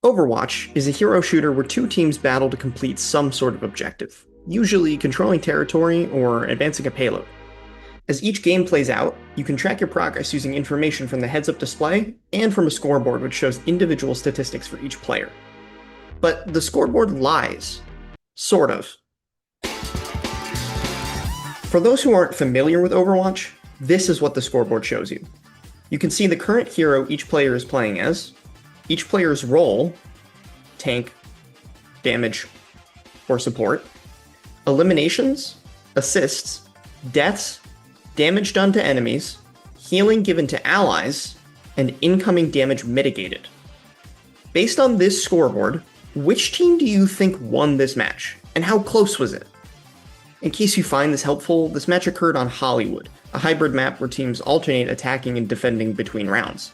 Overwatch is a hero shooter where two teams battle to complete some sort of objective, usually controlling territory or advancing a payload. As each game plays out, you can track your progress using information from the heads-up display and from a scoreboard which shows individual statistics for each player. But the scoreboard lies. Sort of. For those who aren't familiar with Overwatch, this is what the scoreboard shows you. You can see the current hero each player is playing as, each player's role, tank, damage, or support, eliminations, assists, deaths, damage done to enemies, healing given to allies, and incoming damage mitigated. Based on this scoreboard, which team do you think won this match, and how close was it? In case you find this helpful, this match occurred on Hollywood, a hybrid map where teams alternate attacking and defending between rounds.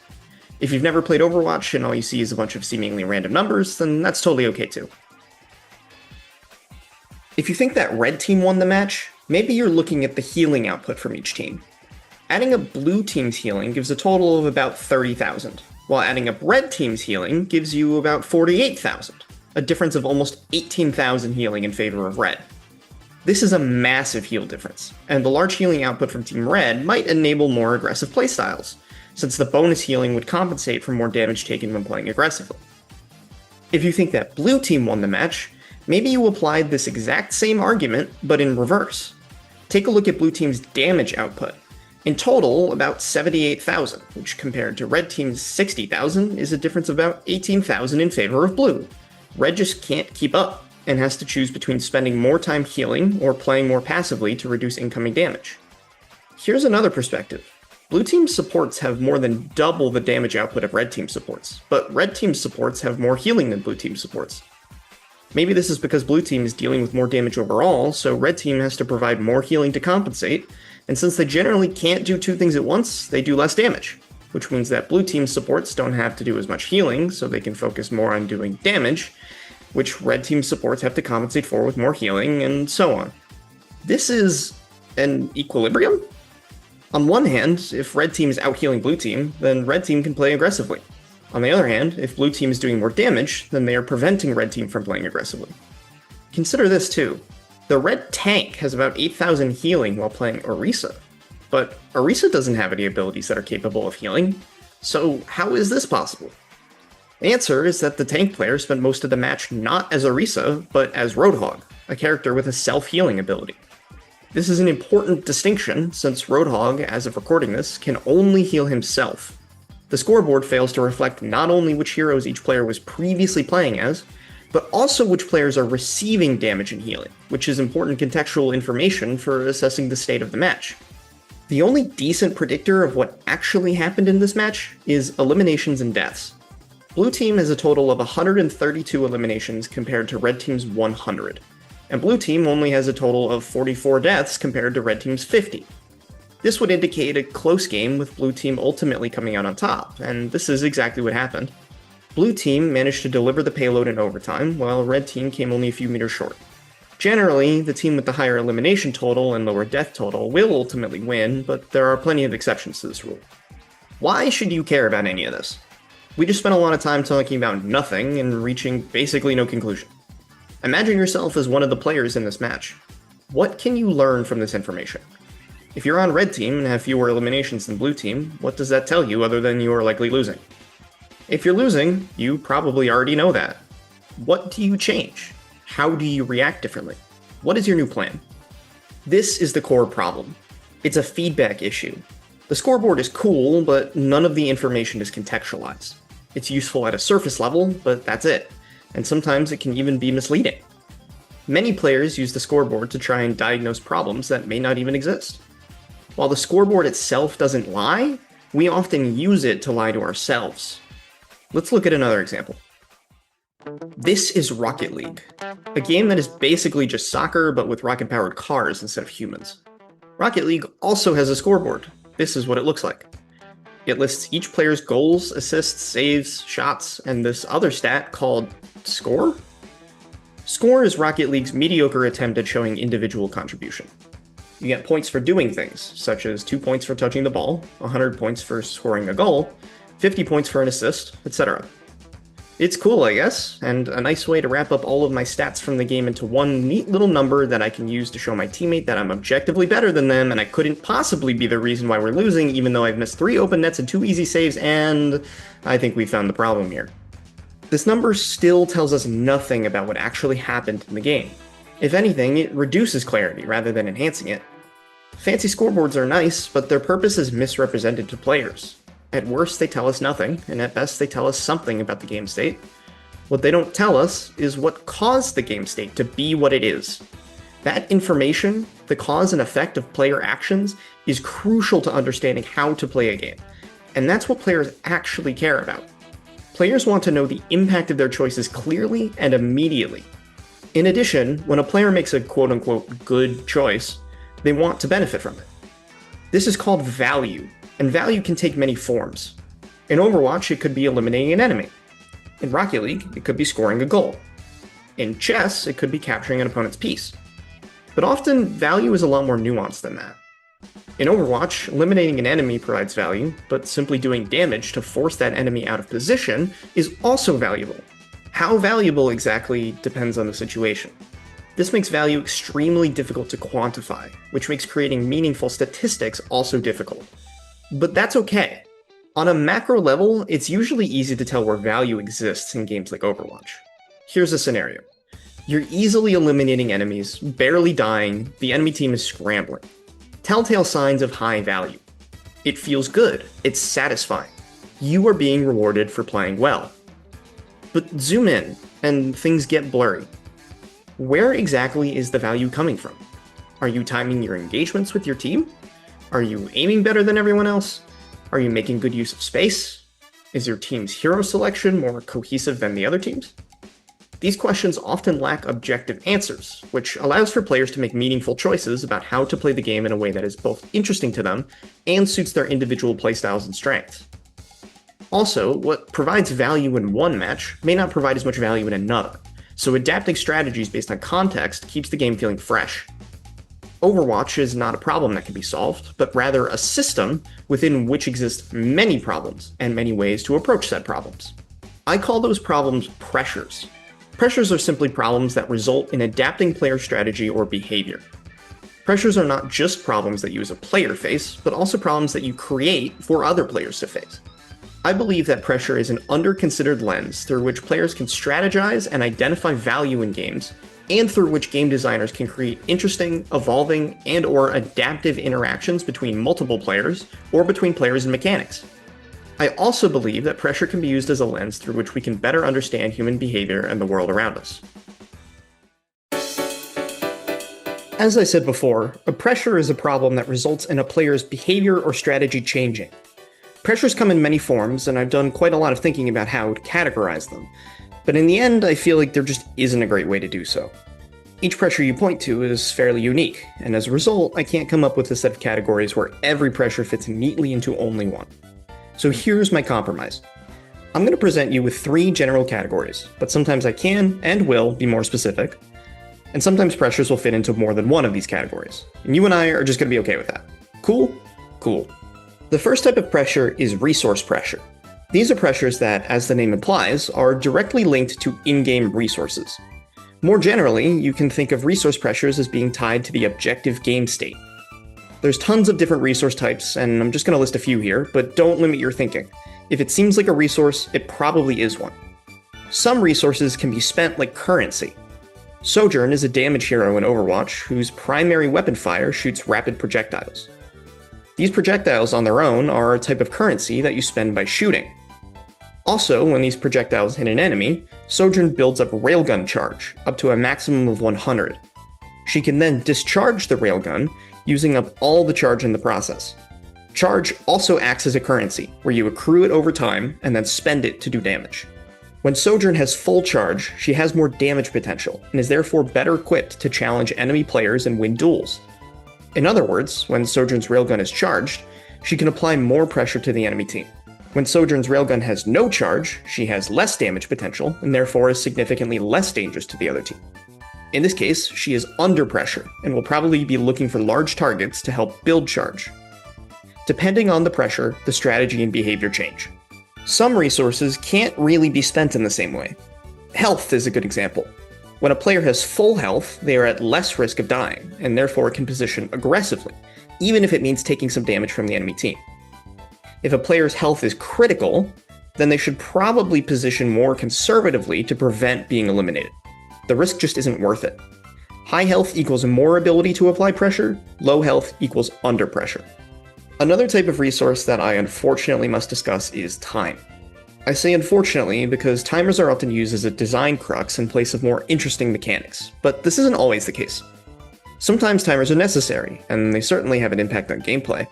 If you've never played Overwatch and all you see is a bunch of seemingly random numbers, then that's totally okay too. If you think that red team won the match, maybe you're looking at the healing output from each team. Adding up blue team's healing gives a total of about 30,000, while adding up red team's healing gives you about 48,000, a difference of almost 18,000 healing in favor of red. This is a massive heal difference, and the large healing output from Team Red might enable more aggressive playstyles, since the bonus healing would compensate for more damage taken when playing aggressively. If you think that blue team won the match, maybe you applied this exact same argument, but in reverse. Take a look at blue team's damage output. In total, about 78,000, which compared to red team's 60,000 is a difference of about 18,000 in favor of blue. Red just can't keep up, and has to choose between spending more time healing or playing more passively to reduce incoming damage. Here's another perspective. Blue team's supports have more than double the damage output of red team supports, but red team's supports have more healing than blue team supports. Maybe this is because blue team is dealing with more damage overall, so red team has to provide more healing to compensate, and since they generally can't do two things at once, they do less damage, which means that blue team's supports don't have to do as much healing, so they can focus more on doing damage, which red team supports have to compensate for with more healing, and so on. This is an equilibrium? On one hand, if red team is out-healing blue team, then red team can play aggressively. On the other hand, if blue team is doing more damage, then they are preventing red team from playing aggressively. Consider this too. The red tank has about 8,000 healing while playing Orisa, but Orisa doesn't have any abilities that are capable of healing, so how is this possible? The answer is that the tank player spent most of the match not as Orisa, but as Roadhog, a character with a self-healing ability. This is an important distinction, since Roadhog, as of recording this, can only heal himself. The scoreboard fails to reflect not only which heroes each player was previously playing as, but also which players are receiving damage and healing, which is important contextual information for assessing the state of the match. The only decent predictor of what actually happened in this match is eliminations and deaths. Blue team has a total of 132 eliminations compared to red team's 100, and blue team only has a total of 44 deaths compared to red team's 50. This would indicate a close game with blue team ultimately coming out on top, and this is exactly what happened. Blue team managed to deliver the payload in overtime, while red team came only a few meters short. Generally, the team with the higher elimination total and lower death total will ultimately win, but there are plenty of exceptions to this rule. Why should you care about any of this? We just spent a lot of time talking about nothing and reaching basically no conclusion. Imagine yourself as one of the players in this match. What can you learn from this information? If you're on red team and have fewer eliminations than blue team, what does that tell you other than you are likely losing? If you're losing, you probably already know that. What do you change? How do you react differently? What is your new plan? This is the core problem. It's a feedback issue. The scoreboard is cool, but none of the information is contextualized. It's useful at a surface level, but that's it, and sometimes it can even be misleading. Many players use the scoreboard to try and diagnose problems that may not even exist. While the scoreboard itself doesn't lie, we often use it to lie to ourselves. Let's look at another example. This is Rocket League, a game that is basically just soccer but with rocket-powered cars instead of humans. Rocket League also has a scoreboard. This is what it looks like. It lists each player's goals, assists, saves, shots, and this other stat called score? Score is Rocket League's mediocre attempt at showing individual contribution. You get points for doing things, such as 2 points for touching the ball, 100 points for scoring a goal, 50 points for an assist, etc. It's cool, I guess, and a nice way to wrap up all of my stats from the game into one neat little number that I can use to show my teammate that I'm objectively better than them, and I couldn't possibly be the reason why we're losing, even though I've missed 3 open nets and 2 easy saves, and I think we found the problem here. This number still tells us nothing about what actually happened in the game. If anything, it reduces clarity rather than enhancing it. Fancy scoreboards are nice, but their purpose is misrepresented to players. At worst, they tell us nothing, and at best, they tell us something about the game state. What they don't tell us is what caused the game state to be what it is. That information, the cause and effect of player actions, is crucial to understanding how to play a game. And that's what players actually care about. Players want to know the impact of their choices clearly and immediately. In addition, when a player makes a quote-unquote good choice, they want to benefit from it. This is called value, and value can take many forms. In Overwatch, it could be eliminating an enemy. In Rocket League, it could be scoring a goal. In chess, it could be capturing an opponent's piece. But often, value is a lot more nuanced than that. In Overwatch, eliminating an enemy provides value, but simply doing damage to force that enemy out of position is also valuable. How valuable exactly depends on the situation. This makes value extremely difficult to quantify, which makes creating meaningful statistics also difficult. But that's okay. On a macro level, it's usually easy to tell where value exists in games like Overwatch. Here's a scenario. You're easily eliminating enemies, barely dying, the enemy team is scrambling. Telltale signs of high value. It feels good, it's satisfying. You are being rewarded for playing well. But zoom in, and things get blurry. Where exactly is the value coming from? Are you timing your engagements with your team? Are you aiming better than everyone else? Are you making good use of space? Is your team's hero selection more cohesive than the other teams? These questions often lack objective answers, which allows for players to make meaningful choices about how to play the game in a way that is both interesting to them and suits their individual playstyles and strengths. Also, what provides value in one match may not provide as much value in another, so adapting strategies based on context keeps the game feeling fresh. Overwatch is not a problem that can be solved, but rather a system within which exist many problems and many ways to approach said problems. I call those problems pressures. Pressures are simply problems that result in adapting player strategy or behavior. Pressures are not just problems that you as a player face, but also problems that you create for other players to face. I believe that pressure is an under-considered lens through which players can strategize and identify value in games, and through which game designers can create interesting, evolving, and/or adaptive interactions between multiple players or between players and mechanics. I also believe that pressure can be used as a lens through which we can better understand human behavior and the world around us. As I said before, a pressure is a problem that results in a player's behavior or strategy changing. Pressures come in many forms, and I've done quite a lot of thinking about how to categorize them. But in the end, I feel like there just isn't a great way to do so. Each pressure you point to is fairly unique, and as a result, I can't come up with a set of categories where every pressure fits neatly into only one. So here's my compromise. I'm going to present you with 3 general categories, but sometimes I can and will be more specific, and sometimes pressures will fit into more than one of these categories, and you and I are just going to be okay with that. Cool? Cool. The first type of pressure is resource pressure. These are pressures that, as the name implies, are directly linked to in-game resources. More generally, you can think of resource pressures as being tied to the objective game state. There's tons of different resource types, and I'm just going to list a few here, but don't limit your thinking. If it seems like a resource, it probably is one. Some resources can be spent like currency. Sojourn is a damage hero in Overwatch whose primary weapon fire shoots rapid projectiles. These projectiles on their own are a type of currency that you spend by shooting. Also, when these projectiles hit an enemy, Sojourn builds up railgun charge, up to a maximum of 100. She can then discharge the railgun, using up all the charge in the process. Charge also acts as a currency, where you accrue it over time and then spend it to do damage. When Sojourn has full charge, she has more damage potential, and is therefore better equipped to challenge enemy players and win duels. In other words, when Sojourn's railgun is charged, she can apply more pressure to the enemy team. When Sojourn's railgun has no charge, she has less damage potential, and therefore is significantly less dangerous to the other team. In this case, she is under pressure, and will probably be looking for large targets to help build charge. Depending on the pressure, the strategy and behavior change. Some resources can't really be spent in the same way. Health is a good example. When a player has full health, they are at less risk of dying, and therefore can position aggressively, even if it means taking some damage from the enemy team. If a player's health is critical, then they should probably position more conservatively to prevent being eliminated. The risk just isn't worth it. High health equals more ability to apply pressure, low health equals under pressure. Another type of resource that I unfortunately must discuss is time. I say unfortunately because timers are often used as a design crux in place of more interesting mechanics, but this isn't always the case. Sometimes timers are necessary, and they certainly have an impact on gameplay.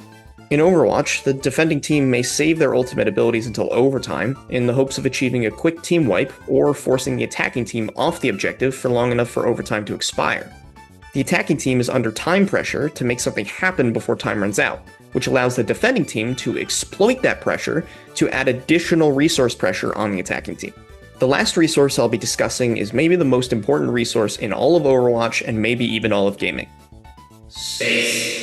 In Overwatch, the defending team may save their ultimate abilities until overtime in the hopes of achieving a quick team wipe or forcing the attacking team off the objective for long enough for overtime to expire. The attacking team is under time pressure to make something happen before time runs out, which allows the defending team to exploit that pressure to add additional resource pressure on the attacking team. The last resource I'll be discussing is maybe the most important resource in all of Overwatch and maybe even all of gaming. Space.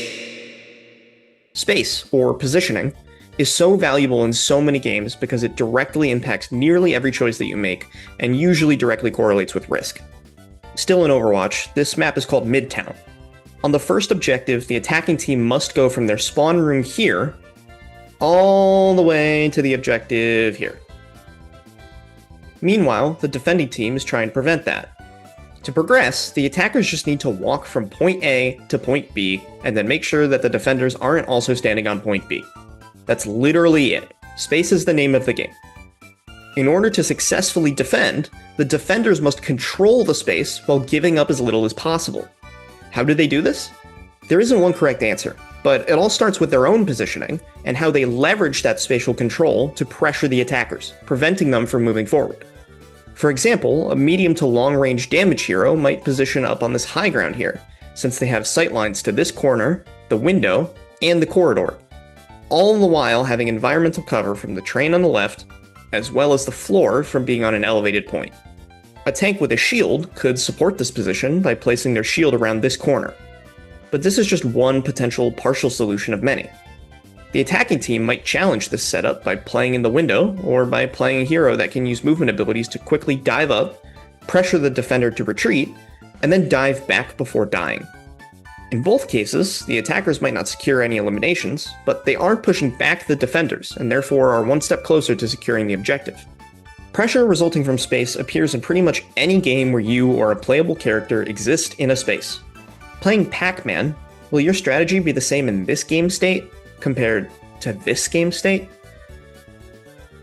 Space, or positioning, is so valuable in so many games because it directly impacts nearly every choice that you make and usually directly correlates with risk. Still in Overwatch, this map is called Midtown. On the first objective, the attacking team must go from their spawn room here all the way to the objective here. Meanwhile, the defending team is trying to prevent that. To progress, the attackers just need to walk from point A to point B and then make sure that the defenders aren't also standing on point B. That's literally it. Space is the name of the game. In order to successfully defend, the defenders must control the space while giving up as little as possible. How do they do this? There isn't one correct answer, but it all starts with their own positioning and how they leverage that spatial control to pressure the attackers, preventing them from moving forward. For example, a medium to long-range damage hero might position up on this high ground here, since they have sightlines to this corner, the window, and the corridor, all the while having environmental cover from the train on the left, as well as the floor from being on an elevated point. A tank with a shield could support this position by placing their shield around this corner. But this is just one potential partial solution of many. The attacking team might challenge this setup by playing in the window, or by playing a hero that can use movement abilities to quickly dive up, pressure the defender to retreat, and then dive back before dying. In both cases, the attackers might not secure any eliminations, but they are pushing back the defenders, and therefore are one step closer to securing the objective. Pressure resulting from space appears in pretty much any game where you or a playable character exist in a space. Playing Pac-Man, will your strategy be the same in this game state compared to this game state?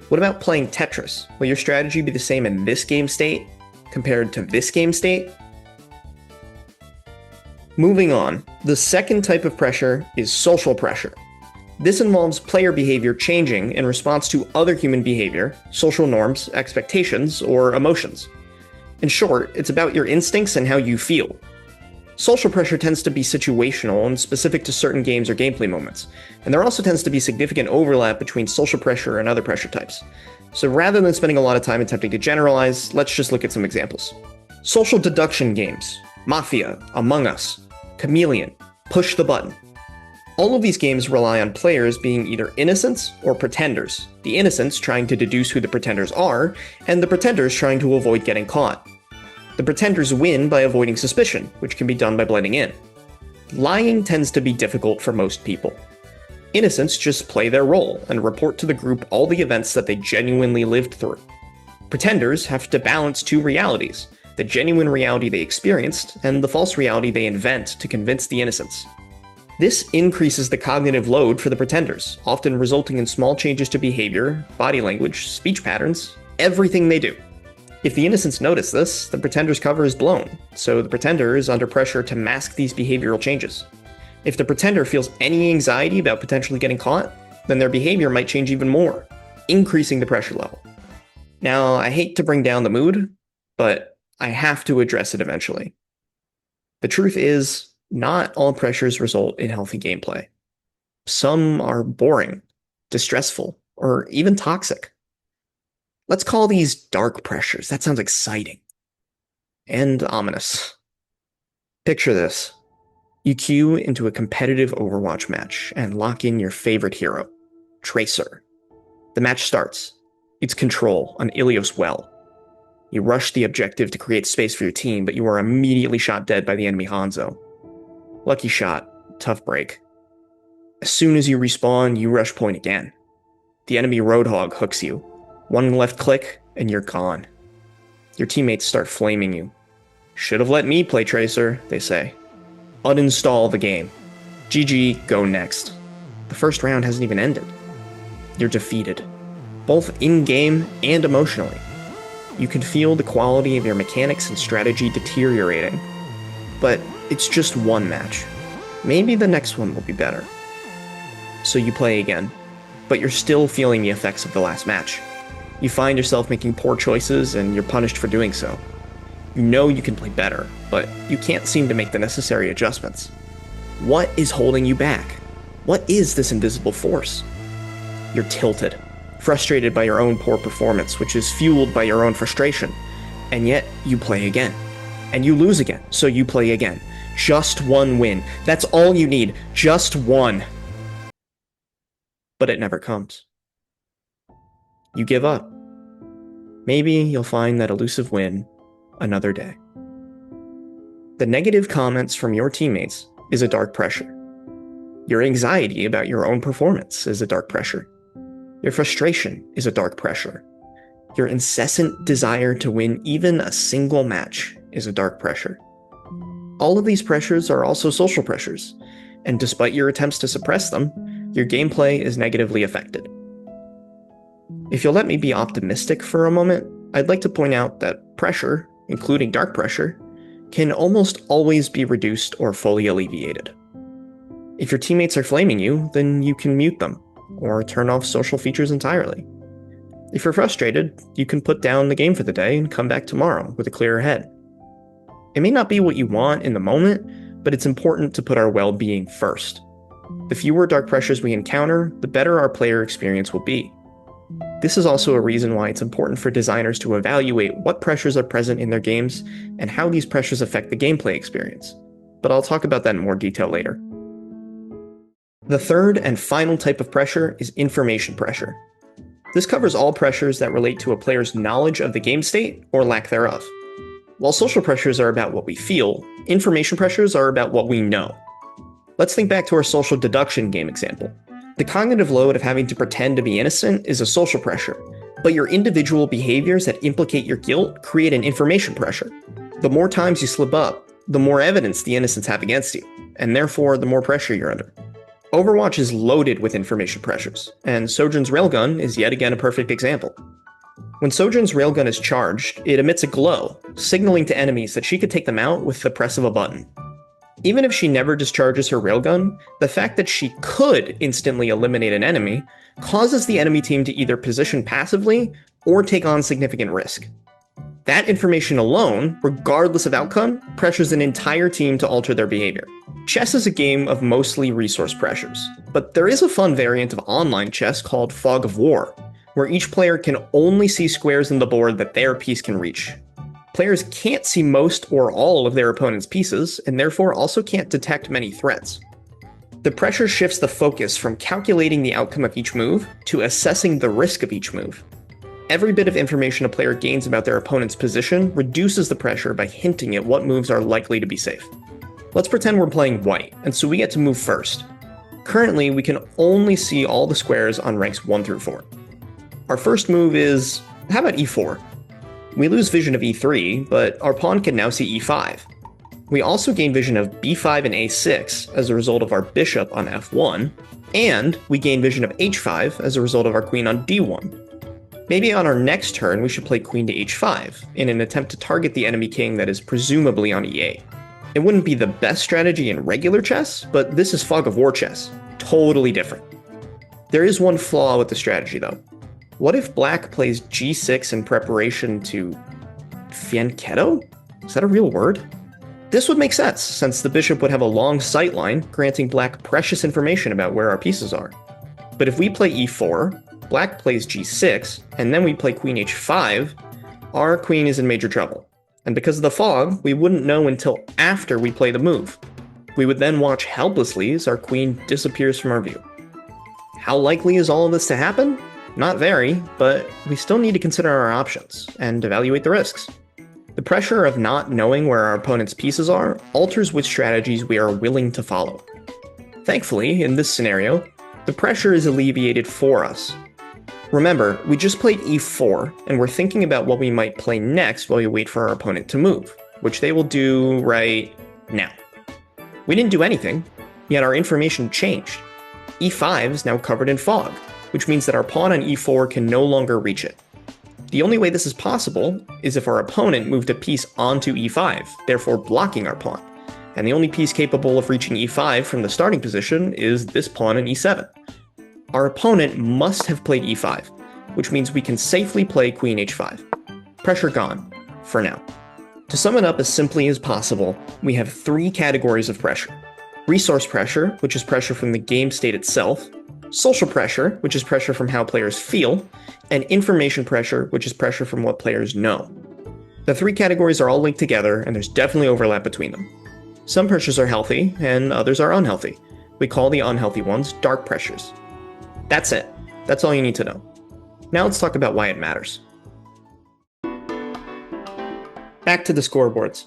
What about playing Tetris? Will your strategy be the same in this game state compared to this game state? Moving on, the second type of pressure is social pressure. This involves player behavior changing in response to other human behavior, social norms, expectations, or emotions. In short, it's about your instincts and how you feel. Social pressure tends to be situational and specific to certain games or gameplay moments, and there also tends to be significant overlap between social pressure and other pressure types. So rather than spending a lot of time attempting to generalize, let's just look at some examples. Social deduction games, Mafia, Among Us, Chameleon, Push the Button. All of these games rely on players being either innocents or pretenders, the innocents trying to deduce who the pretenders are, and the pretenders trying to avoid getting caught. The pretenders win by avoiding suspicion, which can be done by blending in. Lying tends to be difficult for most people. Innocents just play their role and report to the group all the events that they genuinely lived through. Pretenders have to balance two realities, the genuine reality they experienced and the false reality they invent to convince the innocents. This increases the cognitive load for the pretenders, often resulting in small changes to behavior, body language, speech patterns, everything they do. If the innocents notice this, the pretender's cover is blown, so the pretender is under pressure to mask these behavioral changes. If the pretender feels any anxiety about potentially getting caught, then their behavior might change even more, increasing the pressure level. Now, I hate to bring down the mood, but I have to address it eventually. The truth is, not all pressures result in healthy gameplay. Some are boring, distressful, or even toxic. Let's call these dark pressures. That sounds exciting. And ominous. Picture this. You queue into a competitive Overwatch match and lock in your favorite hero, Tracer. The match starts. It's control on Ilios Well. You rush the objective to create space for your team, but you are immediately shot dead by the enemy Hanzo. Lucky shot, tough break. As soon as you respawn, you rush point again. The enemy Roadhog hooks you. One left click, and you're gone. Your teammates start flaming you. Should have let me play Tracer, they say. Uninstall the game. GG, go next. The first round hasn't even ended. You're defeated, both in-game and emotionally. You can feel the quality of your mechanics and strategy deteriorating. But it's just one match. Maybe the next one will be better. So you play again, but you're still feeling the effects of the last match. You find yourself making poor choices and you're punished for doing so. You know you can play better, but you can't seem to make the necessary adjustments. What is holding you back? What is this invisible force? You're tilted, frustrated by your own poor performance, which is fueled by your own frustration. And yet, you play again. And you lose again, so you play again. Just one win. That's all you need. Just one. But it never comes. You give up. Maybe you'll find that elusive win another day. The negative comments from your teammates is a dark pressure. Your anxiety about your own performance is a dark pressure. Your frustration is a dark pressure. Your incessant desire to win even a single match is a dark pressure. All of these pressures are also social pressures, and despite your attempts to suppress them, your gameplay is negatively affected. If you'll let me be optimistic for a moment, I'd like to point out that pressure, including dark pressure, can almost always be reduced or fully alleviated. If your teammates are flaming you, then you can mute them, or turn off social features entirely. If you're frustrated, you can put down the game for the day and come back tomorrow with a clearer head. It may not be what you want in the moment, but it's important to put our well-being first. The fewer dark pressures we encounter, the better our player experience will be. This is also a reason why it's important for designers to evaluate what pressures are present in their games and how these pressures affect the gameplay experience. But I'll talk about that in more detail later. The third and final type of pressure is information pressure. This covers all pressures that relate to a player's knowledge of the game state or lack thereof. While social pressures are about what we feel, information pressures are about what we know. Let's think back to our social deduction game example. The cognitive load of having to pretend to be innocent is a social pressure, but your individual behaviors that implicate your guilt create an information pressure. The more times you slip up, the more evidence the innocents have against you, and therefore the more pressure you're under. Overwatch is loaded with information pressures, and Sojourn's railgun is yet again a perfect example. When Sojourn's railgun is charged, it emits a glow, signaling to enemies that she could take them out with the press of a button. Even if she never discharges her railgun, the fact that she could instantly eliminate an enemy causes the enemy team to either position passively or take on significant risk. That information alone, regardless of outcome, pressures an entire team to alter their behavior. Chess is a game of mostly resource pressures, but there is a fun variant of online chess called Fog of War, where each player can only see squares in the board that their piece can reach. Players can't see most or all of their opponent's pieces, and therefore also can't detect many threats. The pressure shifts the focus from calculating the outcome of each move to assessing the risk of each move. Every bit of information a player gains about their opponent's position reduces the pressure by hinting at what moves are likely to be safe. Let's pretend we're playing white, and so we get to move first. Currently, we can only see all the squares on ranks 1 through 4. Our first move is, how about e4? We lose vision of e3, but our pawn can now see e5. We also gain vision of b5 and a6 as a result of our bishop on f1, and we gain vision of h5 as a result of our queen on d1. Maybe on our next turn we should play queen to h5 in an attempt to target the enemy king that is presumably on e8. It wouldn't be the best strategy in regular chess, but this is Fog of War chess. Totally different. There is one flaw with the strategy though. What if black plays g6 in preparation to fianchetto? Is that a real word? This would make sense, since the bishop would have a long sightline, granting black precious information about where our pieces are. But if we play e4, black plays g6, and then we play queen h5, our queen is in major trouble. And because of the fog, we wouldn't know until after we play the move. We would then watch helplessly as our queen disappears from our view. How likely is all of this to happen? Not very, but we still need to consider our options and evaluate the risks. The pressure of not knowing where our opponent's pieces are alters which strategies we are willing to follow. Thankfully, in this scenario, the pressure is alleviated for us. Remember, we just played e4, and we're thinking about what we might play next while we wait for our opponent to move, which they will do right now. We didn't do anything, yet our information changed. e5 is now covered in fog, which means that our pawn on e4 can no longer reach it. The only way this is possible is if our opponent moved a piece onto e5, therefore blocking our pawn, and the only piece capable of reaching e5 from the starting position is this pawn on e7. Our opponent must have played e5, which means we can safely play queen h5. Pressure gone, for now. To sum it up as simply as possible, we have three categories of pressure. Resource pressure, which is pressure from the game state itself, social pressure, which is pressure from how players feel, and information pressure, which is pressure from what players know. The three categories are all linked together, and there's definitely overlap between them. Some pressures are healthy, and others are unhealthy. We call the unhealthy ones dark pressures. That's it. That's all you need to know. Now let's talk about why it matters. Back to the scoreboards.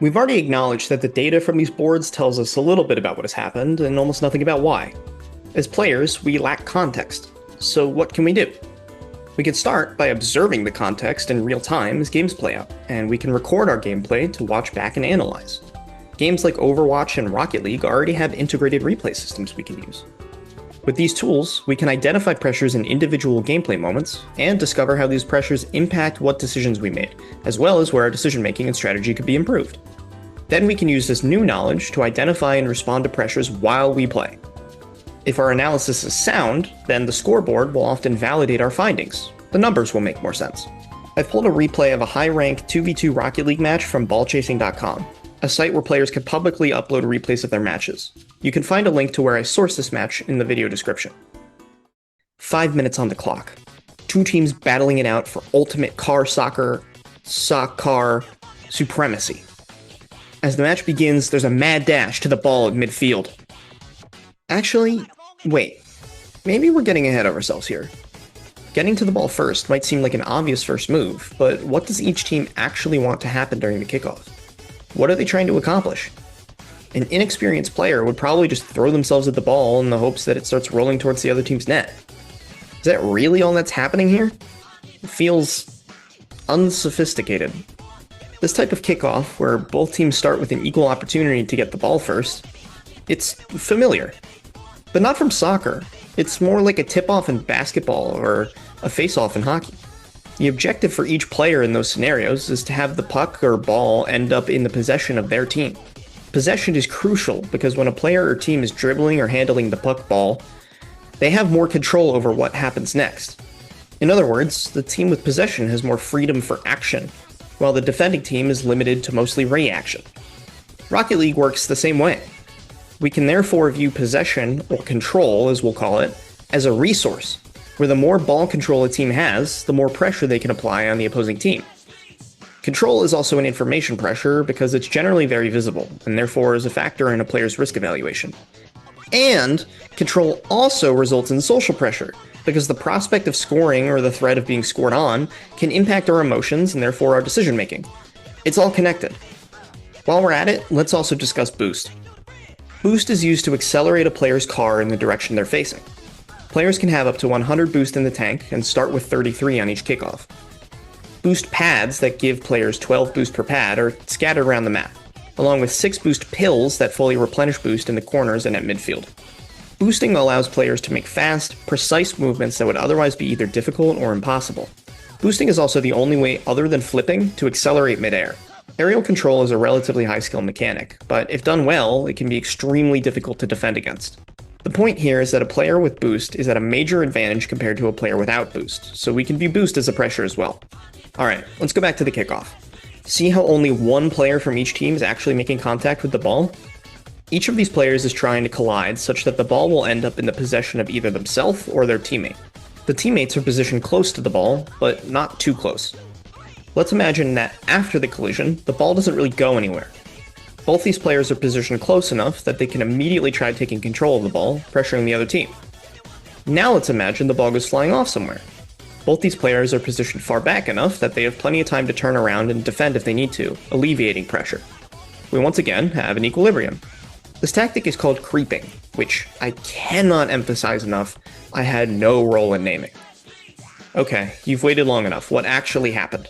We've already acknowledged that the data from these boards tells us a little bit about what has happened, and almost nothing about why. As players, we lack context. So what can we do? We can start by observing the context in real time as games play out, and we can record our gameplay to watch back and analyze. Games like Overwatch and Rocket League already have integrated replay systems we can use. With these tools, we can identify pressures in individual gameplay moments, and discover how these pressures impact what decisions we made, as well as where our decision-making and strategy could be improved. Then we can use this new knowledge to identify and respond to pressures while we play. If our analysis is sound, then the scoreboard will often validate our findings. The numbers will make more sense. I've pulled a replay of a high-ranked 2v2 Rocket League match from ballchasing.com, a site where players can publicly upload replays of their matches. You can find a link to where I sourced this match in the video description. 5 minutes on the clock. Two teams battling it out for ultimate car soccer supremacy. As the match begins, there's a mad dash to the ball at midfield. Actually, wait. Maybe we're getting ahead of ourselves here. Getting to the ball first might seem like an obvious first move, but what does each team actually want to happen during the kickoff? What are they trying to accomplish? An inexperienced player would probably just throw themselves at the ball in the hopes that it starts rolling towards the other team's net. Is that really all that's happening here? It feels unsophisticated. This type of kickoff, where both teams start with an equal opportunity to get the ball first, it's familiar. But not from soccer. It's more like a tip-off in basketball or a face-off in hockey. The objective for each player in those scenarios is to have the puck or ball end up in the possession of their team. Possession is crucial because when a player or team is dribbling or handling the puck ball, they have more control over what happens next. In other words, the team with possession has more freedom for action, while the defending team is limited to mostly reaction. Rocket League works the same way. We can therefore view possession, or control as we'll call it, as a resource, where the more ball control a team has, the more pressure they can apply on the opposing team. Control is also an information pressure because it's generally very visible, and therefore is a factor in a player's risk evaluation. And control also results in social pressure, because the prospect of scoring or the threat of being scored on can impact our emotions and therefore our decision making. It's all connected. While we're at it, let's also discuss boost. Boost is used to accelerate a player's car in the direction they're facing. Players can have up to 100 boost in the tank and start with 33 on each kickoff. Boost pads that give players 12 boost per pad are scattered around the map, along with 6 boost pills that fully replenish boost in the corners and at midfield. Boosting allows players to make fast, precise movements that would otherwise be either difficult or impossible. Boosting is also the only way other than flipping to accelerate midair. Aerial control is a relatively high-skill mechanic, but if done well, it can be extremely difficult to defend against. The point here is that a player with boost is at a major advantage compared to a player without boost, so we can view boost as a pressure as well. Alright, let's go back to the kickoff. See how only one player from each team is actually making contact with the ball? Each of these players is trying to collide such that the ball will end up in the possession of either themselves or their teammate. The teammates are positioned close to the ball, but not too close. Let's imagine that after the collision, the ball doesn't really go anywhere. Both these players are positioned close enough that they can immediately try taking control of the ball, pressuring the other team. Now let's imagine the ball goes flying off somewhere. Both these players are positioned far back enough that they have plenty of time to turn around and defend if they need to, alleviating pressure. We once again have an equilibrium. This tactic is called creeping, which I cannot emphasize enough I had no role in naming. Okay, you've waited long enough. What actually happened?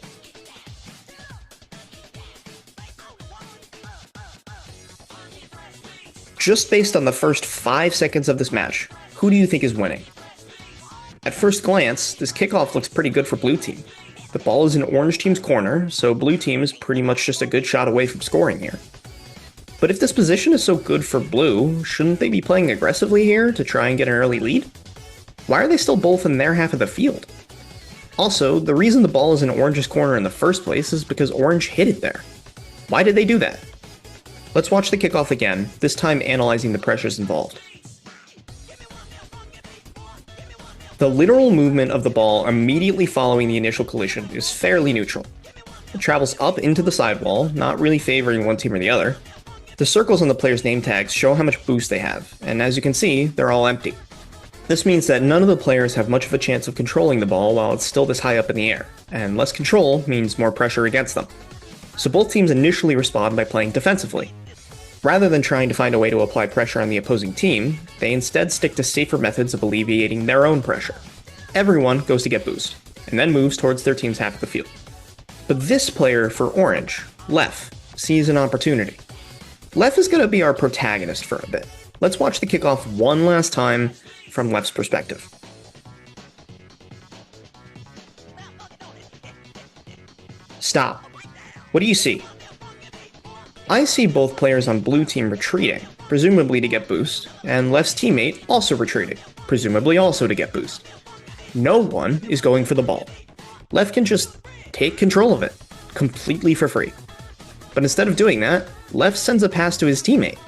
Just based on the first 5 seconds of this match, who do you think is winning? At first glance, this kickoff looks pretty good for blue team. The ball is in orange team's corner, so blue team is pretty much just a good shot away from scoring here. But if this position is so good for blue, shouldn't they be playing aggressively here to try and get an early lead? Why are they still both in their half of the field? Also, the reason the ball is in orange's corner in the first place is because orange hit it there. Why did they do that? Let's watch the kickoff again, this time analyzing the pressures involved. The literal movement of the ball immediately following the initial collision is fairly neutral. It travels up into the sidewall, not really favoring one team or the other. The circles on the players' name tags show how much boost they have, and as you can see, they're all empty. This means that none of the players have much of a chance of controlling the ball while it's still this high up in the air, and less control means more pressure against them. So both teams initially respond by playing defensively. Rather than trying to find a way to apply pressure on the opposing team, they instead stick to safer methods of alleviating their own pressure. Everyone goes to get boost, and then moves towards their team's half of the field. But this player for orange, Lef, sees an opportunity. Lef is going to be our protagonist for a bit. Let's watch the kickoff one last time from Lef's perspective. Stop. What do you see? I see both players on blue team retreating, presumably to get boost, and Lef's teammate also retreating, presumably also to get boost. No one is going for the ball. Lef can just take control of it, completely for free. But instead of doing that, Lef sends a pass to his teammate.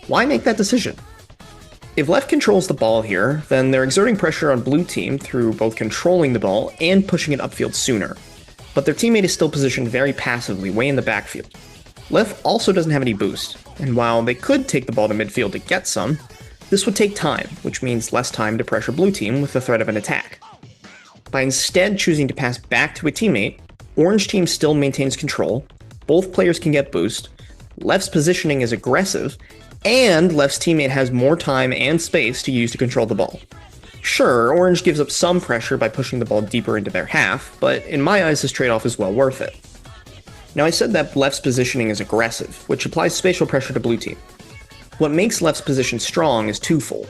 Why make that decision? If Lef controls the ball here, then they're exerting pressure on blue team through both controlling the ball and pushing it upfield sooner. But their teammate is still positioned very passively, way in the backfield. Lef also doesn't have any boost, and while they could take the ball to midfield to get some, this would take time, which means less time to pressure blue team with the threat of an attack. By instead choosing to pass back to a teammate, orange team still maintains control, both players can get boost, Lef's positioning is aggressive, and Lef's teammate has more time and space to use to control the ball. Sure, orange gives up some pressure by pushing the ball deeper into their half, but in my eyes this trade-off is well worth it. Now I said that Lef's positioning is aggressive, which applies spatial pressure to blue team. What makes Lef's position strong is twofold.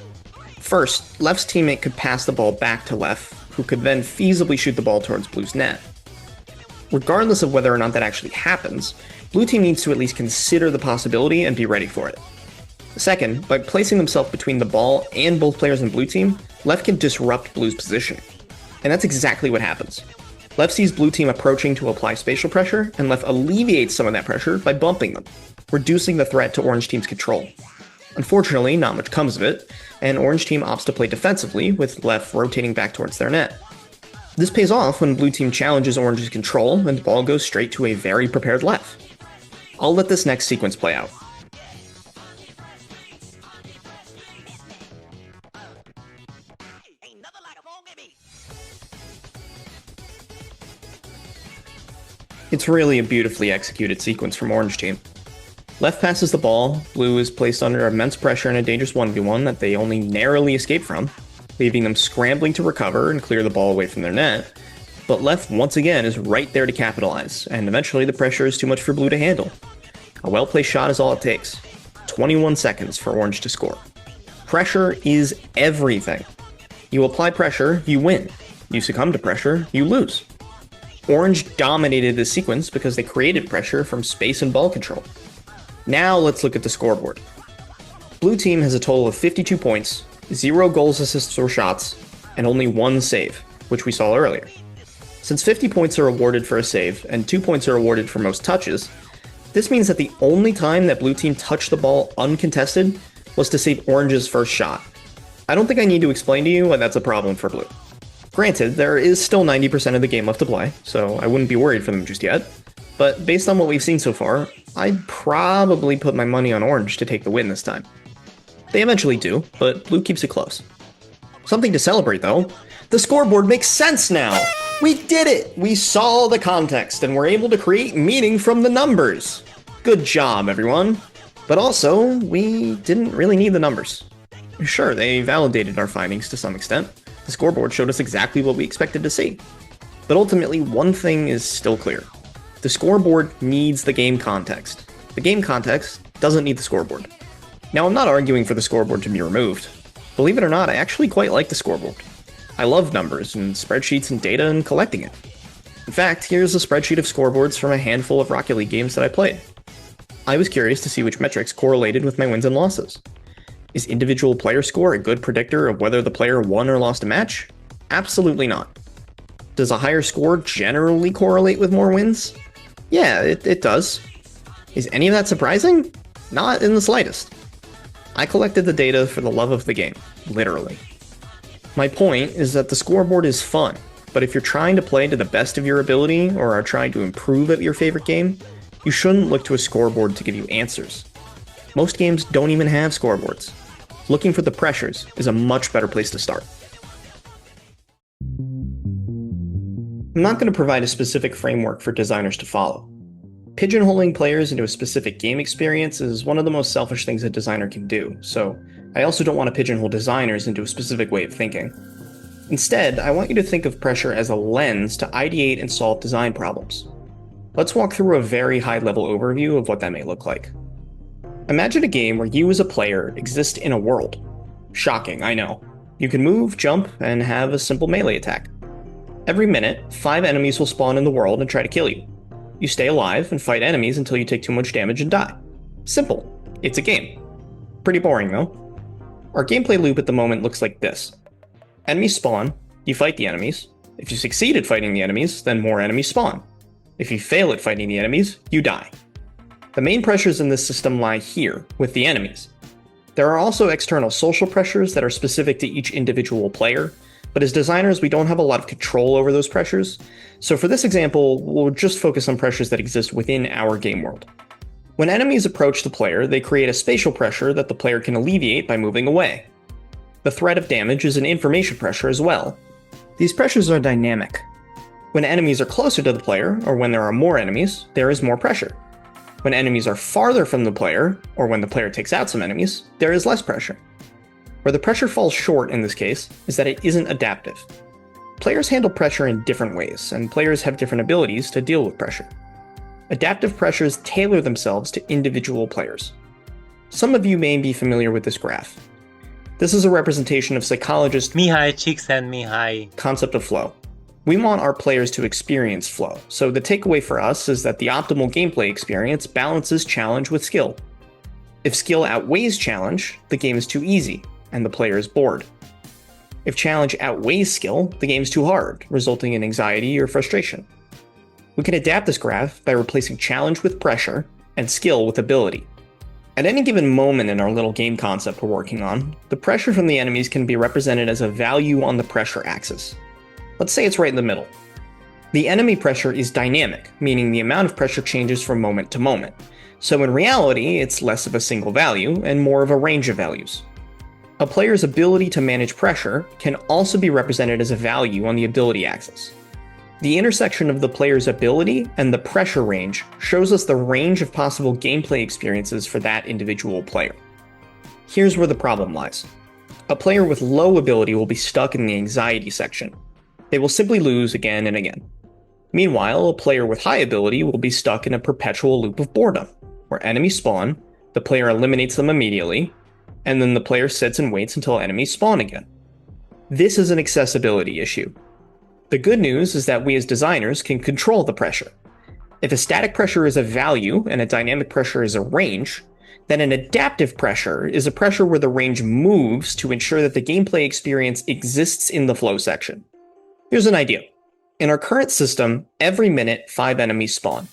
First, Lef's teammate could pass the ball back to Lef, who could then feasibly shoot the ball towards blue's net. Regardless of whether or not that actually happens, blue team needs to at least consider the possibility and be ready for it. Second, by placing themselves between the ball and both players in blue team, Lef can disrupt blue's positioning. And that's exactly what happens. Lef sees blue team approaching to apply spatial pressure, and Lef alleviates some of that pressure by bumping them, reducing the threat to orange team's control. Unfortunately, not much comes of it, and orange team opts to play defensively, with Lef rotating back towards their net. This pays off when blue team challenges orange's control, and the ball goes straight to a very prepared Lef. I'll let this next sequence play out. It's really a beautifully executed sequence from orange team. Lef passes the ball, blue is placed under immense pressure in a dangerous 1v1 that they only narrowly escape from, leaving them scrambling to recover and clear the ball away from their net. But Lef once again is right there to capitalize, and eventually the pressure is too much for blue to handle. A well-placed shot is all it takes. 21 seconds for orange to score. Pressure is everything. You apply pressure, you win. You succumb to pressure, you lose. Orange dominated this sequence because they created pressure from space and ball control. Now let's look at the scoreboard. Blue team has a total of 52 points, 0 goals, assists, or shots, and only 1 save, which we saw earlier. Since 50 points are awarded for a save, and 2 points are awarded for most touches, this means that the only time that blue team touched the ball uncontested was to save orange's first shot. I don't think I need to explain to you why that's a problem for blue. Granted, there is still 90% of the game left to play, so I wouldn't be worried for them just yet, but based on what we've seen so far, I'd probably put my money on orange to take the win this time. They eventually do, but blue keeps it close. Something to celebrate, though. The scoreboard makes sense now! We did it! We saw the context and were able to create meaning from the numbers! Good job, everyone. But also, we didn't really need the numbers. Sure, they validated our findings to some extent. The scoreboard showed us exactly what we expected to see. But ultimately, one thing is still clear. The scoreboard needs the game context. The game context doesn't need the scoreboard. Now, I'm not arguing for the scoreboard to be removed. Believe it or not, I actually quite like the scoreboard. I love numbers and spreadsheets and data and collecting it. In fact, here's a spreadsheet of scoreboards from a handful of Rocket League games that I played. I was curious to see which metrics correlated with my wins and losses. Is individual player score a good predictor of whether the player won or lost a match? Absolutely not. Does a higher score generally correlate with more wins? Yeah, it does. Is any of that surprising? Not in the slightest. I collected the data for the love of the game, literally. My point is that the scoreboard is fun, but if you're trying to play to the best of your ability or are trying to improve at your favorite game, you shouldn't look to a scoreboard to give you answers. Most games don't even have scoreboards. Looking for the pressures is a much better place to start. I'm not going to provide a specific framework for designers to follow. Pigeonholing players into a specific game experience is one of the most selfish things a designer can do, so I also don't want to pigeonhole designers into a specific way of thinking. Instead, I want you to think of pressure as a lens to ideate and solve design problems. Let's walk through a very high-level overview of what that may look like. Imagine a game where you as a player exist in a world. Shocking, I know. You can move, jump, and have a simple melee attack. Every minute, 5 enemies will spawn in the world and try to kill you. You stay alive and fight enemies until you take too much damage and die. Simple. It's a game. Pretty boring, though. Our gameplay loop at the moment looks like this. Enemies spawn, you fight the enemies. If you succeed at fighting the enemies, then more enemies spawn. If you fail at fighting the enemies, you die. The main pressures in this system lie here, with the enemies. There are also external social pressures that are specific to each individual player, but as designers, we don't have a lot of control over those pressures, so for this example, we'll just focus on pressures that exist within our game world. When enemies approach the player, they create a spatial pressure that the player can alleviate by moving away. The threat of damage is an information pressure as well. These pressures are dynamic. When enemies are closer to the player, or when there are more enemies, there is more pressure. When enemies are farther from the player, or when the player takes out some enemies, there is less pressure. Where the pressure falls short in this case is that it isn't adaptive. Players handle pressure in different ways, and players have different abilities to deal with pressure. Adaptive pressures tailor themselves to individual players. Some of you may be familiar with this graph. This is a representation of psychologist Mihai Csikszentmihalyi concept of flow. We want our players to experience flow, so the takeaway for us is that the optimal gameplay experience balances challenge with skill. If skill outweighs challenge, the game is too easy, and the player is bored. If challenge outweighs skill, the game is too hard, resulting in anxiety or frustration. We can adapt this graph by replacing challenge with pressure and skill with ability. At any given moment in our little game concept we're working on, the pressure from the enemies can be represented as a value on the pressure axis. Let's say it's right in the middle. The enemy pressure is dynamic, meaning the amount of pressure changes from moment to moment. So in reality, it's less of a single value and more of a range of values. A player's ability to manage pressure can also be represented as a value on the ability axis. The intersection of the player's ability and the pressure range shows us the range of possible gameplay experiences for that individual player. Here's where the problem lies. A player with low ability will be stuck in the anxiety section. They will simply lose again and again. Meanwhile, a player with high ability will be stuck in a perpetual loop of boredom, where enemies spawn, the player eliminates them immediately, and then the player sits and waits until enemies spawn again. This is an accessibility issue. The good news is that we as designers can control the pressure. If a static pressure is a value and a dynamic pressure is a range, then an adaptive pressure is a pressure where the range moves to ensure that the gameplay experience exists in the flow section. Here's an idea. In our current system, every minute 5 enemies spawn.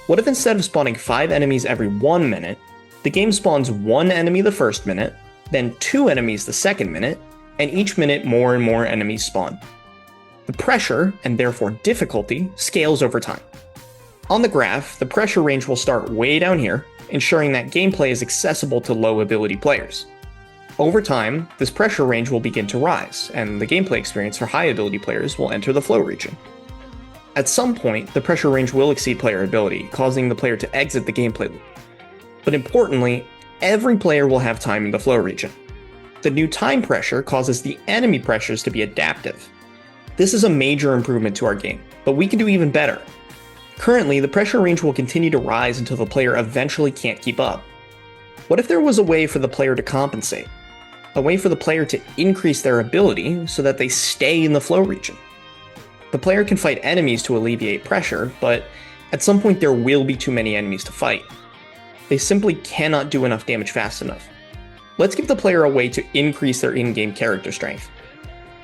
What if instead of spawning 5 enemies every 1 minute, the game spawns 1 enemy the first minute, then 2 enemies the second minute, and each minute more and more enemies spawn? The pressure, and therefore difficulty, scales over time. On the graph, the pressure range will start way down here, ensuring that gameplay is accessible to low ability players. Over time, this pressure range will begin to rise, and the gameplay experience for high ability players will enter the flow region. At some point, the pressure range will exceed player ability, causing the player to exit the gameplay loop. But importantly, every player will have time in the flow region. The new time pressure causes the enemy pressures to be adaptive. This is a major improvement to our game, but we can do even better. Currently, the pressure range will continue to rise until the player eventually can't keep up. What if there was a way for the player to compensate? A way for the player to increase their ability so that they stay in the flow region? The player can fight enemies to alleviate pressure, but at some point there will be too many enemies to fight. They simply cannot do enough damage fast enough. Let's give the player a way to increase their in-game character strength.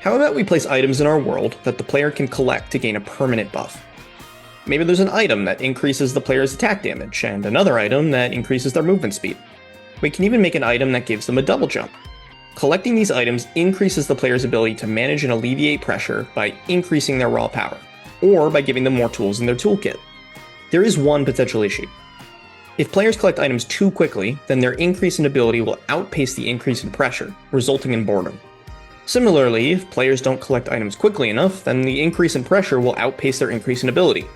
How about we place items in our world that the player can collect to gain a permanent buff? Maybe there's an item that increases the player's attack damage, and another item that increases their movement speed. We can even make an item that gives them a double jump. Collecting these items increases the player's ability to manage and alleviate pressure by increasing their raw power, or by giving them more tools in their toolkit. There is one potential issue. If players collect items too quickly, then their increase in ability will outpace the increase in pressure, resulting in boredom. Similarly, if players don't collect items quickly enough, then the increase in pressure will outpace their increase in ability.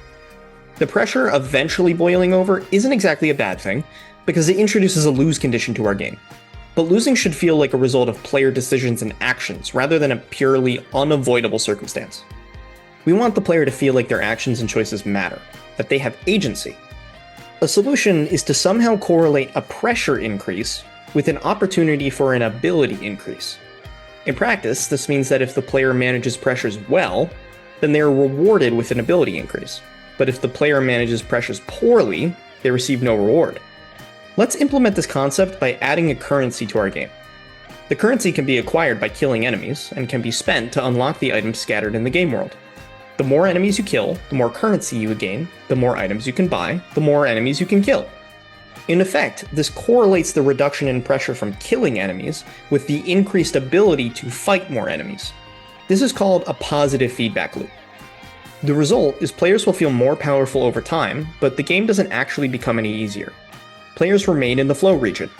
The pressure eventually boiling over isn't exactly a bad thing, because it introduces a lose condition to our game. But losing should feel like a result of player decisions and actions, rather than a purely unavoidable circumstance. We want the player to feel like their actions and choices matter, that they have agency. A solution is to somehow correlate a pressure increase with an opportunity for an ability increase. In practice, this means that if the player manages pressures well, then they are rewarded with an ability increase. But if the player manages pressures poorly, they receive no reward. Let's implement this concept by adding a currency to our game. The currency can be acquired by killing enemies, and can be spent to unlock the items scattered in the game world. The more enemies you kill, the more currency you gain, the more items you can buy, the more enemies you can kill. In effect, this correlates the reduction in pressure from killing enemies with the increased ability to fight more enemies. This is called a positive feedback loop. The result is players will feel more powerful over time, but the game doesn't actually become any easier. Players remain in the flow region.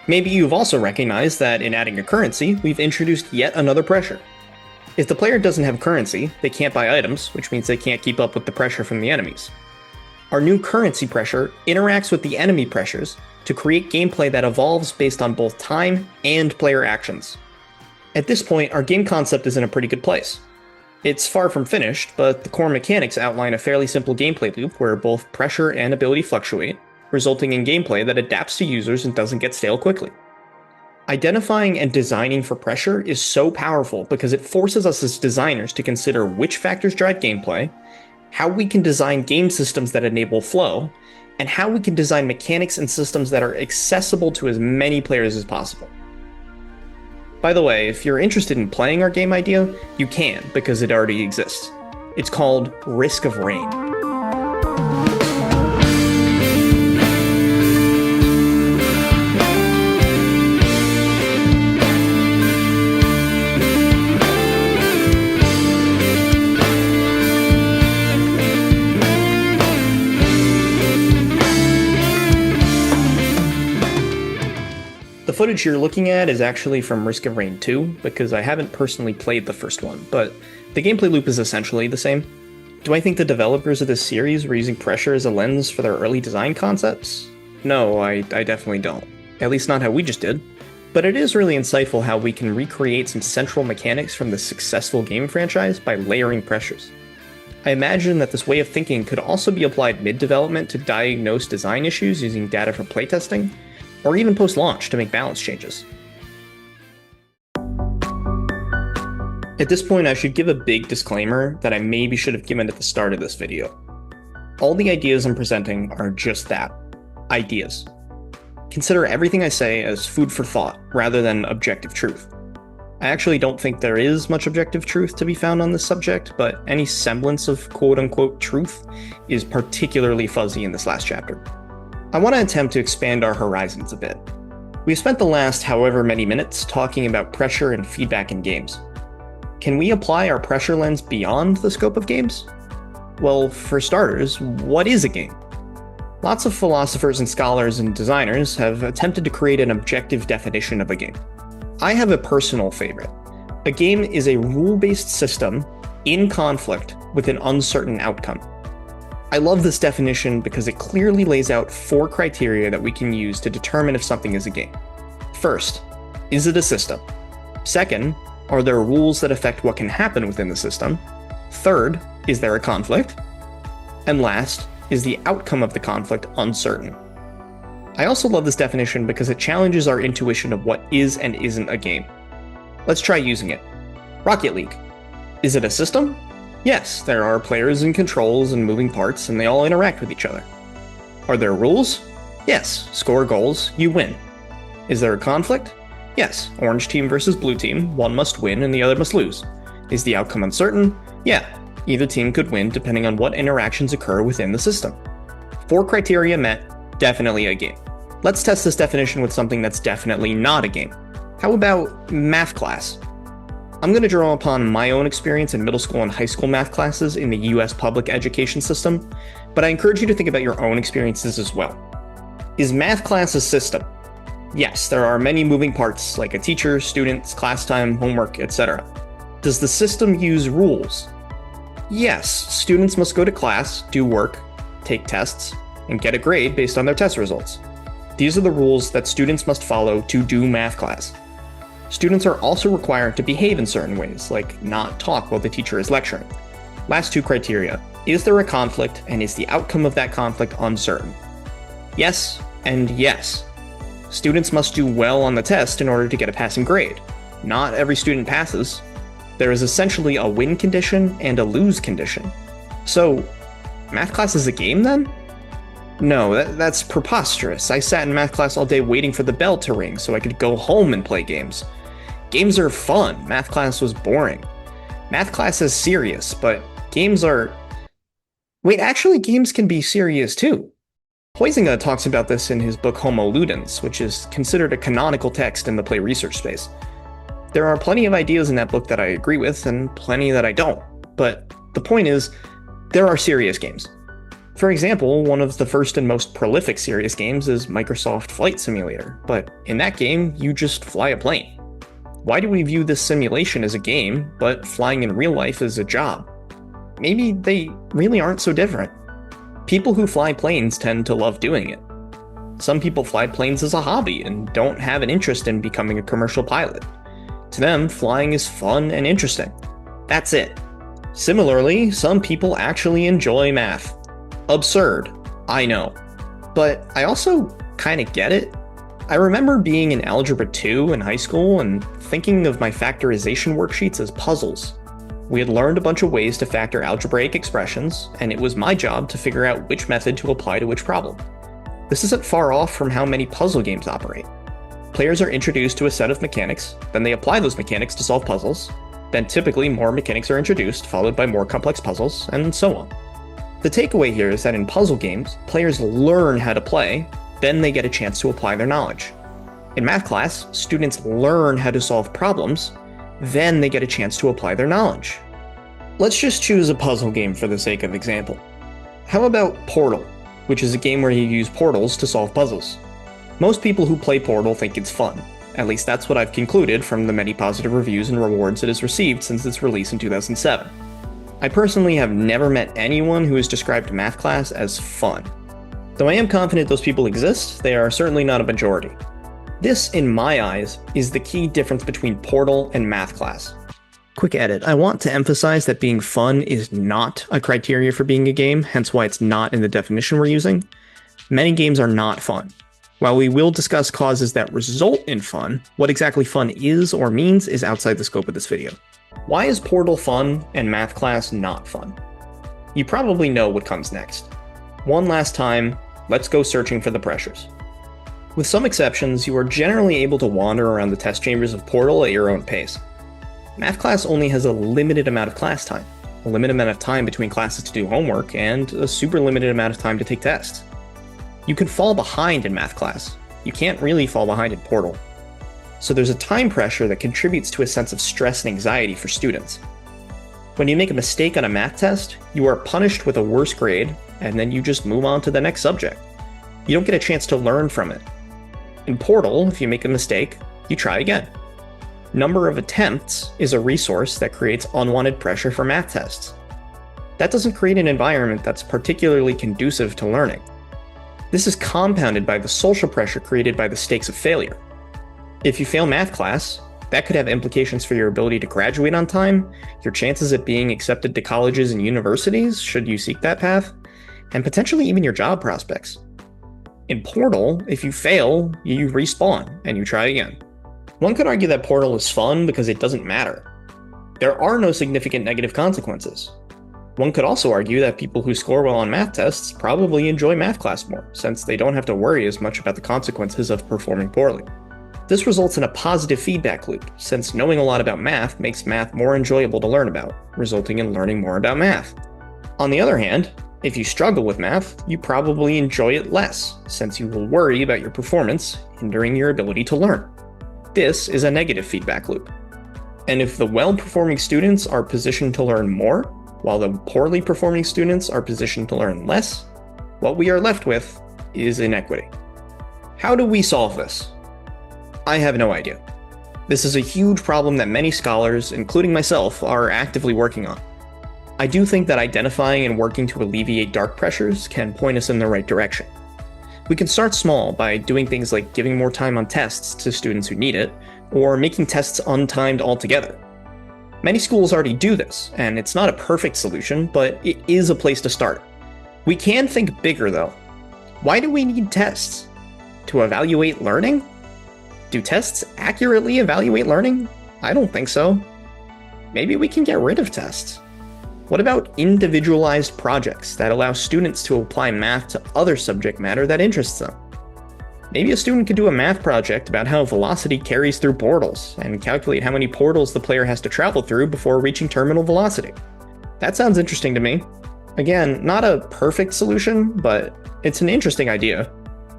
Maybe you've also recognized that in adding a currency, we've introduced yet another pressure. If the player doesn't have currency, they can't buy items, which means they can't keep up with the pressure from the enemies. Our new currency pressure interacts with the enemy pressures to create gameplay that evolves based on both time and player actions. At this point, our game concept is in a pretty good place. It's far from finished, but the core mechanics outline a fairly simple gameplay loop where both pressure and ability fluctuate, resulting in gameplay that adapts to users and doesn't get stale quickly. Identifying and designing for pressure is so powerful because it forces us as designers to consider which factors drive gameplay, how we can design game systems that enable flow, and how we can design mechanics and systems that are accessible to as many players as possible. By the way, if you're interested in playing our game idea, you can, because it already exists. It's called Risk of Rain. The footage you're looking at is actually from Risk of Rain 2, because I haven't personally played the first one, but the gameplay loop is essentially the same. Do I think the developers of this series were using pressure as a lens for their early design concepts? No, I definitely don't. At least not how we just did. But it is really insightful how we can recreate some central mechanics from the successful game franchise by layering pressures. I imagine that this way of thinking could also be applied mid-development to diagnose design issues using data from playtesting, or even post-launch to make balance changes. At this point, I should give a big disclaimer that I maybe should have given at the start of this video. All the ideas I'm presenting are just that, ideas. Consider everything I say as food for thought, rather than objective truth. I actually don't think there is much objective truth to be found on this subject, but any semblance of quote-unquote truth is particularly fuzzy in this last chapter. I want to attempt to expand our horizons a bit. We've spent the last however many minutes talking about pressure and feedback in games. Can we apply our pressure lens beyond the scope of games? Well, for starters, what is a game? Lots of philosophers and scholars and designers have attempted to create an objective definition of a game. I have a personal favorite. A game is a rule-based system in conflict with an uncertain outcome. I love this definition because it clearly lays out 4 criteria that we can use to determine if something is a game. First, is it a system? Second, are there rules that affect what can happen within the system? Third, is there a conflict? And last, is the outcome of the conflict uncertain? I also love this definition because it challenges our intuition of what is and isn't a game. Let's try using it. Rocket League. Is it a system? Yes, there are players and controls and moving parts, and they all interact with each other. Are there rules? Yes, score goals, you win. Is there a conflict? Yes, orange team versus blue team, one must win and the other must lose. Is the outcome uncertain? Yeah, either team could win depending on what interactions occur within the system. 4 criteria met, definitely a game. Let's test this definition with something that's definitely not a game. How about math class? I'm going to draw upon my own experience in middle school and high school math classes in the US public education system, but I encourage you to think about your own experiences as well. Is math class a system? Yes, there are many moving parts like a teacher, students, class time, homework, etc. Does the system use rules? Yes, students must go to class, do work, take tests, and get a grade based on their test results. These are the rules that students must follow to do math class. Students are also required to behave in certain ways, like not talk while the teacher is lecturing. Last 2 criteria. Is there a conflict, and is the outcome of that conflict uncertain? Yes, and yes. Students must do well on the test in order to get a passing grade. Not every student passes. There is essentially a win condition and a lose condition. So, math class is a game then? No, that's preposterous. I sat in math class all day waiting for the bell to ring so I could go home and play games. Games are fun. Math class was boring. Math class is serious, but games are... Wait, actually games can be serious too. Huizinga talks about this in his book Homo Ludens, which is considered a canonical text in the play research space. There are plenty of ideas in that book that I agree with, and plenty that I don't. But the point is, there are serious games. For example, one of the first and most prolific serious games is Microsoft Flight Simulator, but in that game, you just fly a plane. Why do we view this simulation as a game, but flying in real life as a job? Maybe they really aren't so different. People who fly planes tend to love doing it. Some people fly planes as a hobby and don't have an interest in becoming a commercial pilot. To them, flying is fun and interesting. That's it. Similarly, some people actually enjoy math. Absurd, I know. But I also kind of get it. I remember being in Algebra 2 in high school and thinking of my factorization worksheets as puzzles. We had learned a bunch of ways to factor algebraic expressions, and it was my job to figure out which method to apply to which problem. This isn't far off from how many puzzle games operate. Players are introduced to a set of mechanics, then they apply those mechanics to solve puzzles, then typically more mechanics are introduced, followed by more complex puzzles, and so on. The takeaway here is that in puzzle games, players learn how to play, then they get a chance to apply their knowledge. In math class, students learn how to solve problems, then they get a chance to apply their knowledge. Let's just choose a puzzle game for the sake of example. How about Portal, which is a game where you use portals to solve puzzles? Most people who play Portal think it's fun. At least that's what I've concluded from the many positive reviews and rewards it has received since its release in 2007. I personally have never met anyone who has described math class as fun. Though I am confident those people exist, they are certainly not a majority. This, in my eyes, is the key difference between Portal and math class. Quick edit, I want to emphasize that being fun is not a criteria for being a game, hence why it's not in the definition we're using. Many games are not fun. While we will discuss causes that result in fun, what exactly fun is or means is outside the scope of this video. Why is Portal fun and math class not fun? You probably know what comes next. One last time, let's go searching for the pressures. With some exceptions, you are generally able to wander around the test chambers of Portal at your own pace. Math class only has a limited amount of class time, a limited amount of time between classes to do homework, and a super limited amount of time to take tests. You can fall behind in math class. You can't really fall behind in Portal. So there's a time pressure that contributes to a sense of stress and anxiety for students. When you make a mistake on a math test, you are punished with a worse grade, and then you just move on to the next subject. You don't get a chance to learn from it. In Portal, if you make a mistake, you try again. Number of attempts is a resource that creates unwanted pressure for math tests. That doesn't create an environment that's particularly conducive to learning. This is compounded by the social pressure created by the stakes of failure. If you fail math class, that could have implications for your ability to graduate on time, your chances at being accepted to colleges and universities should you seek that path, and potentially even your job prospects. In Portal, if you fail, you respawn and you try again. One could argue that Portal is fun because it doesn't matter. There are no significant negative consequences. One could also argue that people who score well on math tests probably enjoy math class more, since they don't have to worry as much about the consequences of performing poorly. This results in a positive feedback loop, since knowing a lot about math makes math more enjoyable to learn about, resulting in learning more about math. On the other hand, if you struggle with math, you probably enjoy it less, since you will worry about your performance, hindering your ability to learn. This is a negative feedback loop. And if the well-performing students are positioned to learn more, while the poorly performing students are positioned to learn less, what we are left with is inequity. How do we solve this? I have no idea. This is a huge problem that many scholars, including myself, are actively working on. I do think that identifying and working to alleviate dark pressures can point us in the right direction. We can start small by doing things like giving more time on tests to students who need it, or making tests untimed altogether. Many schools already do this, and it's not a perfect solution, but it is a place to start. We can think bigger though. Why do we need tests? To evaluate learning? Do tests accurately evaluate learning? I don't think so. Maybe we can get rid of tests. What about individualized projects that allow students to apply math to other subject matter that interests them? Maybe a student could do a math project about how velocity carries through portals, and calculate how many portals the player has to travel through before reaching terminal velocity. That sounds interesting to me. Again, not a perfect solution, but it's an interesting idea.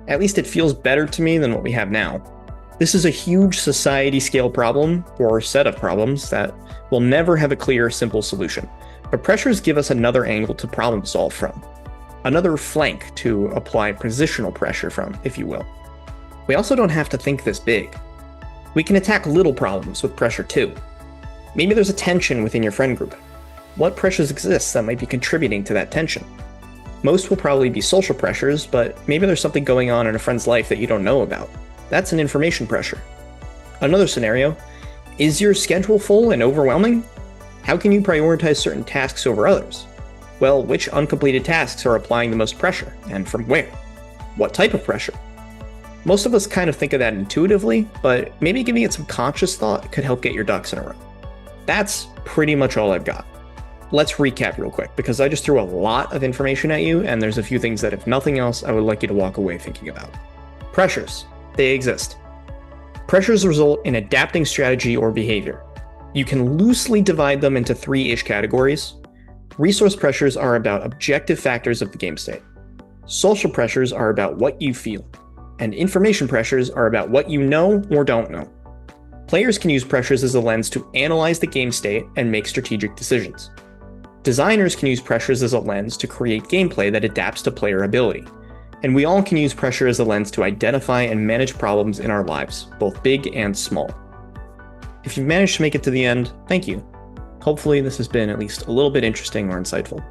At least it feels better to me than what we have now. This is a huge society-scale problem, or set of problems, that will never have a clear, simple solution. But pressures give us another angle to problem solve from. Another flank to apply positional pressure from, if you will. We also don't have to think this big. We can attack little problems with pressure too. Maybe there's a tension within your friend group. What pressures exist that might be contributing to that tension? Most will probably be social pressures, but maybe there's something going on in a friend's life that you don't know about. That's an information pressure. Another scenario, is your schedule full and overwhelming? How can you prioritize certain tasks over others? Well, which uncompleted tasks are applying the most pressure, and from where? What type of pressure? Most of us kind of think of that intuitively, but maybe giving it some conscious thought could help get your ducks in a row. That's pretty much all I've got. Let's recap real quick, because I just threw a lot of information at you, and there's a few things that, if nothing else, I would like you to walk away thinking about. Pressures. They exist. Pressures result in adapting strategy or behavior. You can loosely divide them into three-ish categories. Resource pressures are about objective factors of the game state. Social pressures are about what you feel. And information pressures are about what you know or don't know. Players can use pressures as a lens to analyze the game state and make strategic decisions. Designers can use pressures as a lens to create gameplay that adapts to player ability. And we all can use pressure as a lens to identify and manage problems in our lives, both big and small. If you've managed to make it to the end, thank you. Hopefully this has been at least a little bit interesting or insightful.